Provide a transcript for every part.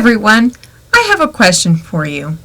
everyone, I have a question for you.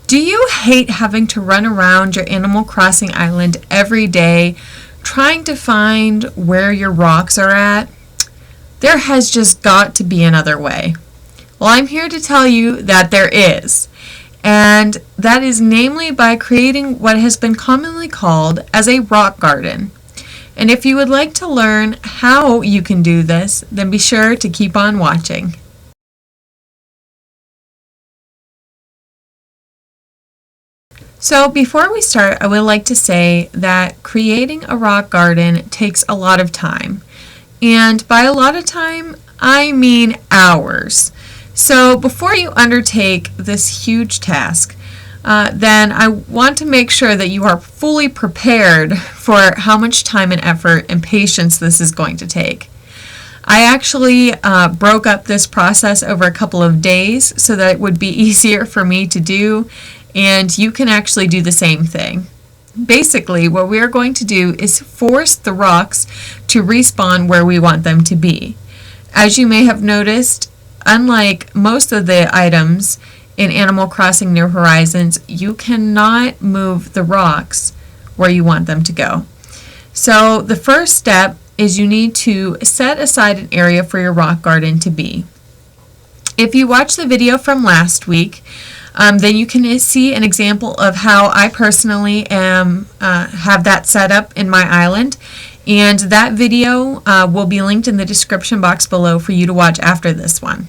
Do you hate having to run around your Animal Crossing island every day trying to find where your rocks are at? There has just got to be another way. Well, I'm here to tell you that there is, and that is namely by creating what has been commonly called as a rock garden. And if you would like to learn how you can do this, then be sure to keep on watching. So before we start, I would like to say that creating a rock garden takes a lot of time. And by a lot of time, I mean hours. So before you undertake this huge task, then I want to make sure that you are fully prepared for how much time and effort and patience this is going to take. I actually broke up this process over a couple of days so that it would be easier for me to do, and you can actually do the same thing. Basically, what we are going to do is force the rocks to respawn where we want them to be. As you may have noticed, unlike most of the items in Animal Crossing New Horizons, you cannot move the rocks where you want them to go. So the first step is you need to set aside an area for your rock garden to be. If you watched the video from last week, then you can see an example of how I personally have that set up in my island, and that video will be linked in the description box below for you to watch after this one.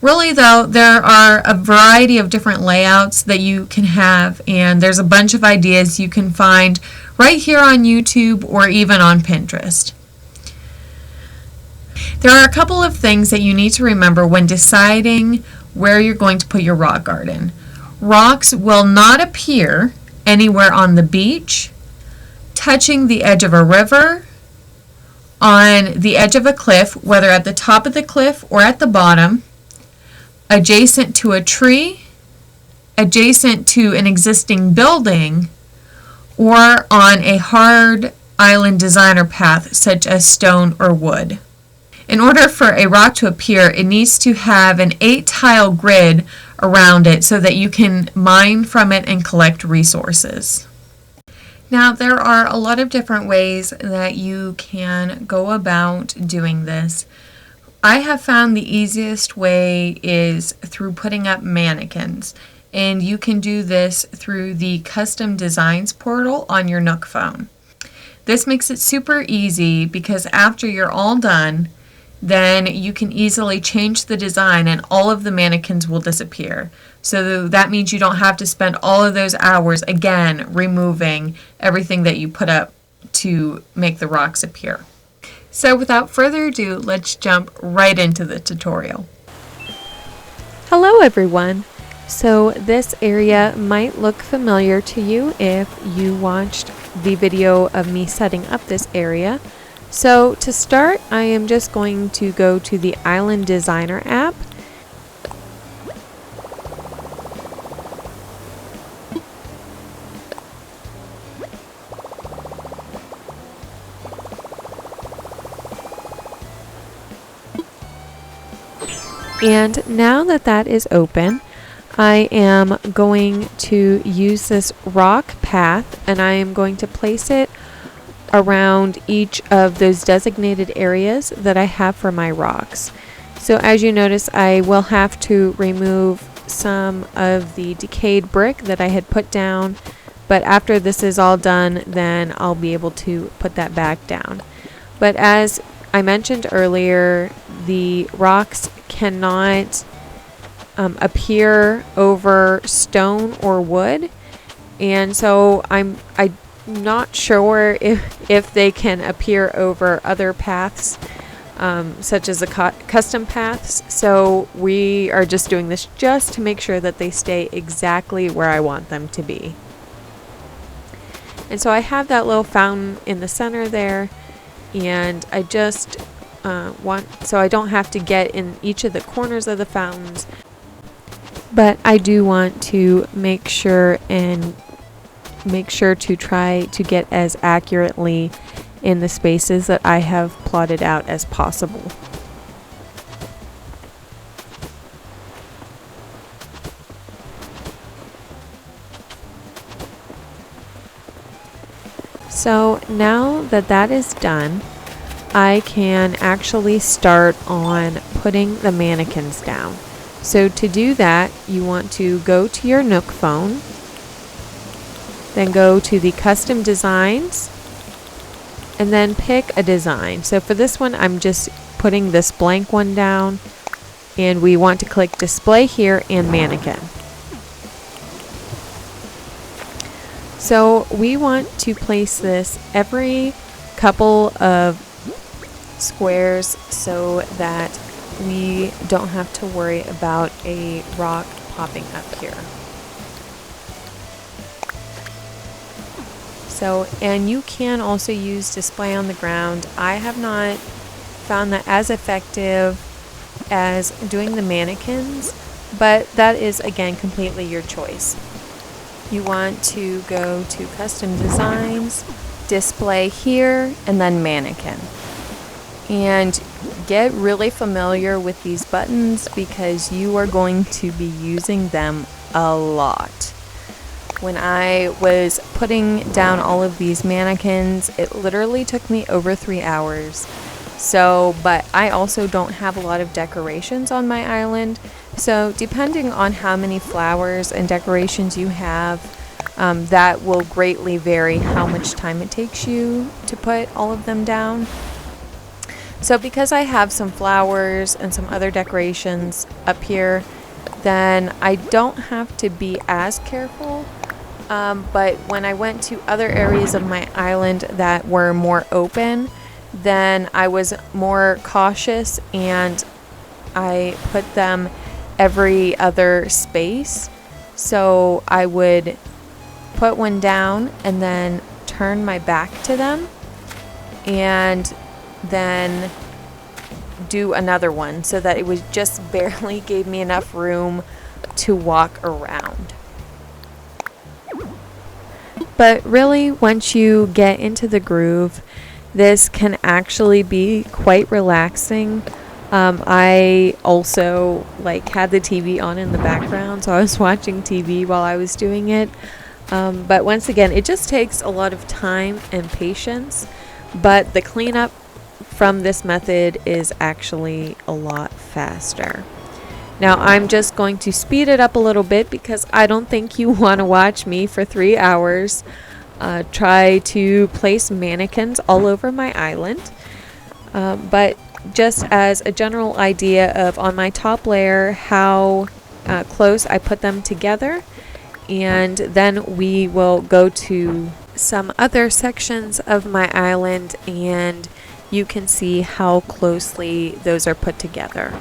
Really though, there are a variety of different layouts that you can have, and there's a bunch of ideas you can find right here on YouTube or even on Pinterest. There are a couple of things that you need to remember when deciding where you're going to put your rock garden. Rocks will not appear anywhere on the beach, touching the edge of a river, on the edge of a cliff, whether at the top of the cliff or at the bottom, adjacent to a tree, adjacent to an existing building, or on a hard island designer path such as stone or wood. In order for a rock to appear, it needs to have an 8-tile grid around it so that you can mine from it and collect resources. Now, there are a lot of different ways that you can go about doing this. I have found the easiest way is through putting up mannequins, and you can do this through the Custom Designs portal on your Nook phone. This makes it super easy because after you're all done, then you can easily change the design and all of the mannequins will disappear. So that means you don't have to spend all of those hours again removing everything that you put up to make the rocks appear. So without further ado, let's jump right into the tutorial. Hello everyone! So this area might look familiar to you if you watched the video of me setting up this area. So to start, I am just going to go to the Island Designer app. And now that that is open, I am going to use this rock path and I am going to place it around each of those designated areas that I have for my rocks. So as you notice, I will have to remove some of the decayed brick that I had put down, but after this is all done, then I'll be able to put that back down. But as I mentioned earlier, the rocks cannot appear over stone or wood, and so I'm not sure if they can appear over other paths, such as the custom paths. So we are just doing this just to make sure that they stay exactly where I want them to be. And so I have that little fountain in the center there, and I just so I don't have to get in each of the corners of the fountains, but I do want to make sure to try to get as accurately in the spaces that I have plotted out as possible. So now that that is done, I can actually start on putting the mannequins down. So to do that, you want to go to your Nook phone, then go to the custom designs, and then pick a design. So for this one, I'm just putting this blank one down, and we want to click display here and mannequin. So we want to place this every couple of squares so that we don't have to worry about a rock popping up here. So, and you can also use display on the ground. I have not found that as effective as doing the mannequins, but that is again completely your choice. You want to go to custom designs, display here, and then mannequin. And get really familiar with these buttons because you are going to be using them a lot. When I was putting down all of these mannequins, it literally took me over 3 hours. So, but I also don't have a lot of decorations on my island. So depending on how many flowers and decorations you have, that will greatly vary how much time it takes you to put all of them down. So because I have some flowers and some other decorations up here, then I don't have to be as careful. But when I went to other areas of my island that were more open, then I was more cautious and I put them every other space. So I would put one down and then turn my back to them and then do another one so that it was just barely gave me enough room to walk around. But really, once you get into the groove, this can actually be quite relaxing. I also had the TV on in the background, so I was watching TV while I was doing it. But once again, it just takes a lot of time and patience, but the cleanup from this method is actually a lot faster. Now I'm just going to speed it up a little bit because I don't think you want to watch me for 3 hours try to place mannequins all over my island. But just as a general idea of on my top layer how close I put them together, and then we will go to some other sections of my island and you can see how closely those are put together.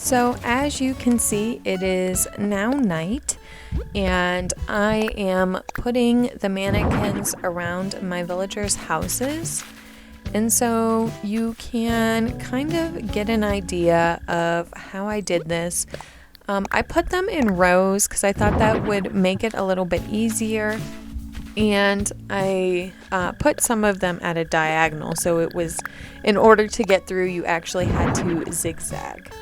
So as you can see, it is now night and I am putting the mannequins around my villagers' houses. And so you can kind of get an idea of how I did this. I put them in rows because I thought that would make it a little bit easier. And I put some of them at a diagonal. So it was, in order to get through, you actually had to zigzag.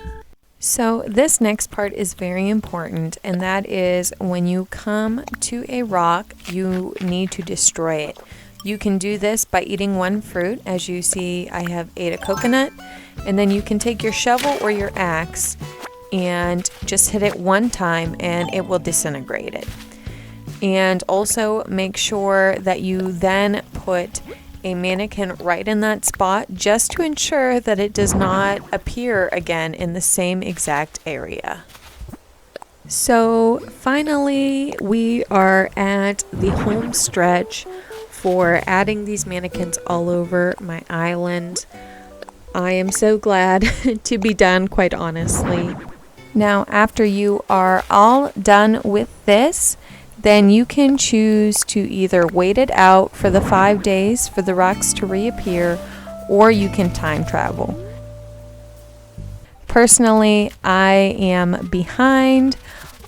So this next part is very important, and that is when you come to a rock, you need to destroy it. You can do this by eating one fruit. As you see, I have ate a coconut, and then you can take your shovel or your axe and just hit it one time and it will disintegrate it. And also make sure that you then put a mannequin right in that spot just to ensure that it does not appear again in the same exact area. So finally, we are at the home stretch for adding these mannequins all over my island. I am so glad to be done, quite honestly. Now, after you are all done with this, then you can choose to either wait it out for the 5 days for the rocks to reappear, or you can time travel. Personally, I am behind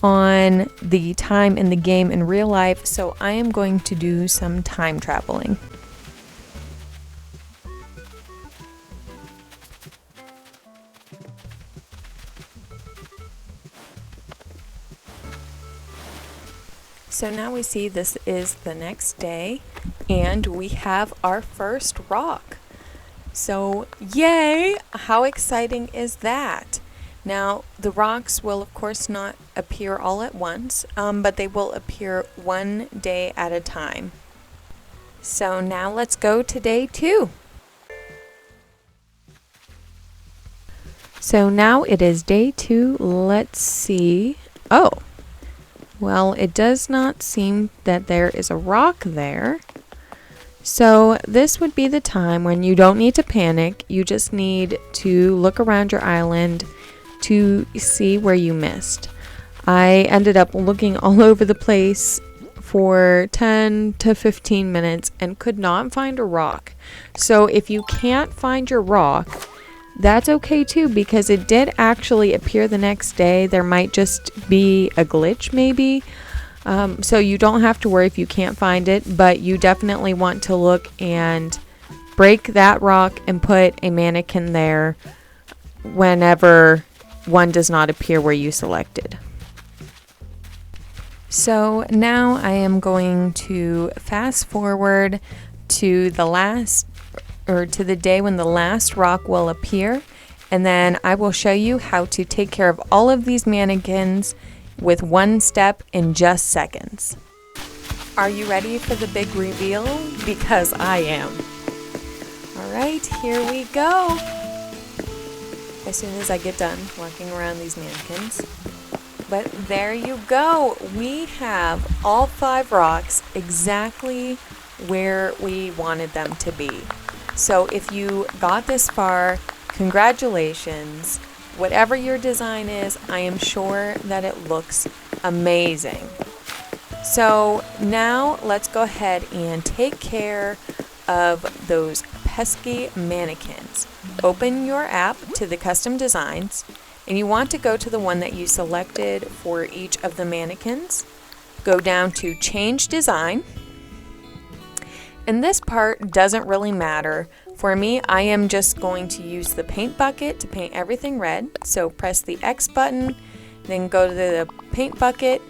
on the time in the game in real life, so I am going to do some time traveling. So now we see this is the next day, and we have our first rock. So yay! How exciting is that? Now, the rocks will of course not appear all at once, but they will appear one day at a time. So now let's go to day 2. So now it is day 2. Let's see. Oh, well, it does not seem that there is a rock there. So this would be the time when you don't need to panic. You just need to look around your island to see where you missed. I ended up looking all over the place for 10 to 15 minutes and could not find a rock. So if you can't find your rock, that's okay too, because it did actually appear the next day. There might just be a glitch maybe. So you don't have to worry if you can't find it, but you definitely want to look and break that rock and put a mannequin there whenever one does not appear where you selected. So now I am going to fast forward to to the day when the last rock will appear, and then I will show you how to take care of all of these mannequins with one step in just seconds. Are you ready for the big reveal? Because I am. All right, here we go. As soon as I get done walking around these mannequins. But there you go. We have all 5 rocks exactly where we wanted them to be. So if you got this far, congratulations. Whatever your design is, I am sure that it looks amazing. So now let's go ahead and take care of those pesky mannequins. Open your app to the custom designs, and you want to go to the one that you selected for each of the mannequins. Go down to change design. And this part doesn't really matter. For me, I am just going to use the paint bucket to paint everything red. So press the X button, then go to the paint bucket,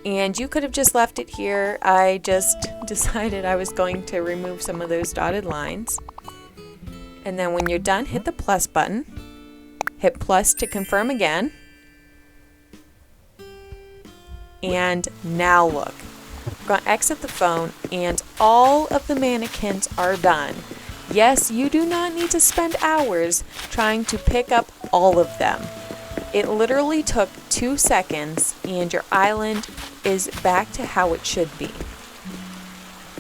and you could have just left it here. I just decided I was going to remove some of those dotted lines. And then when you're done, hit the plus button. Hit plus to confirm again. And now look. I'm going to exit the phone, and all of the mannequins are done. Yes, you do not need to spend hours trying to pick up all of them. It literally took 2 seconds, and your island is back to how it should be.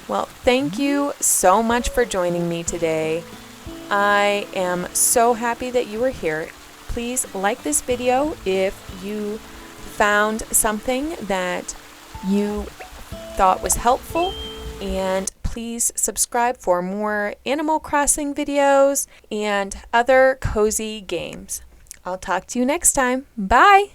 Well, thank you so much for joining me today. I am so happy that you were here. Please like this video if you found something that you thought was helpful, and please subscribe for more Animal Crossing videos and other cozy games. I'll talk to you next time. Bye!